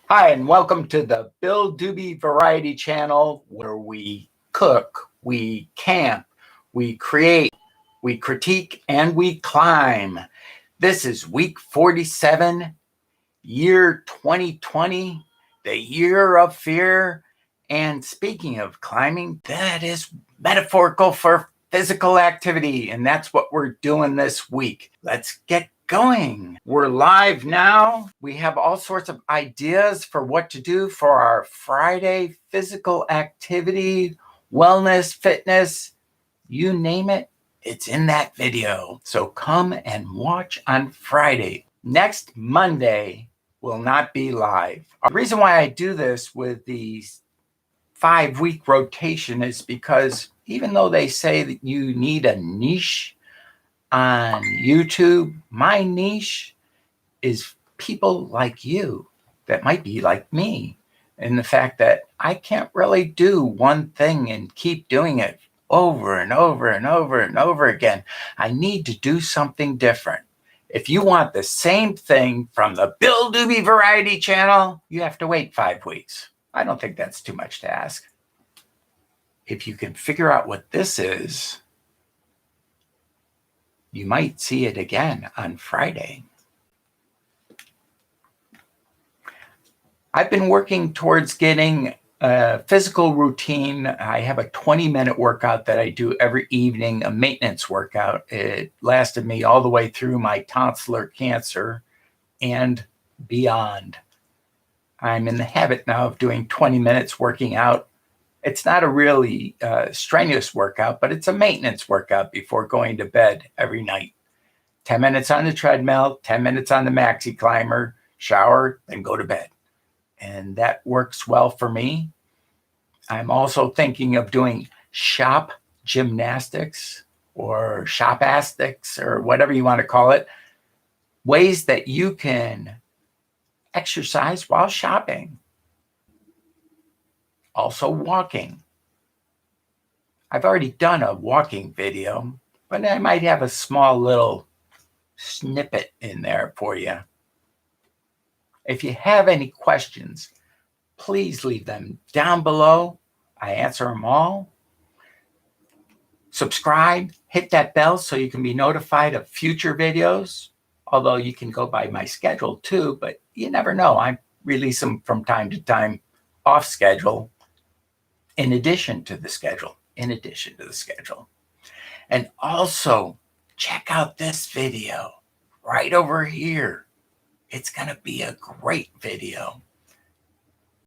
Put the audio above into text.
Hi, and welcome to the Bill Dube Variety Channel, where we cook, we camp, we create, we critique, and we climb. This is week 47, year 2020, the year of fear. And speaking of climbing, that is metaphorical for physical activity, and that's what we're doing this week. Let's get going. We're live now. We have all sorts of ideas for what to do for our Friday physical activity, wellness, fitness, you name it, it's in that video. So come and watch on Friday. Next Monday will not be live. The reason why I do this with the 5-week rotation is because even though they say that you need a niche on YouTube, my niche is people like you that might be like me. And the fact that I can't really do one thing and keep doing it over and over and over and over again. I need to do something different. If you want the same thing from the Bill Dube Variety Channel, you have to wait 5 weeks. I don't think that's too much to ask. If you can figure out what this is, you might see it again on Friday. I've been working towards getting a physical routine. I have a 20-minute workout that I do every evening, a maintenance workout. It lasted me all the way through my tonsillar cancer and beyond. I'm in the habit now of doing 20 minutes working out. It's not a really strenuous workout, but it's a maintenance workout before going to bed every night. 10 minutes on the treadmill, 10 minutes on the maxi climber, shower, then go to bed. And that works well for me. I'm also thinking of doing shop gymnastics or shopastics or whatever you want to call it, ways that you can exercise while shopping. Also walking. I've already done a walking video, but I might have a small little snippet in there for you. If you have any questions, please leave them down below. I answer them all. Subscribe, hit that bell so you can be notified of future videos. Although you can go by my schedule too, but you never know. I release them from time to time off schedule, in addition to the schedule. And also check out this video right over here. It's going to be a great video.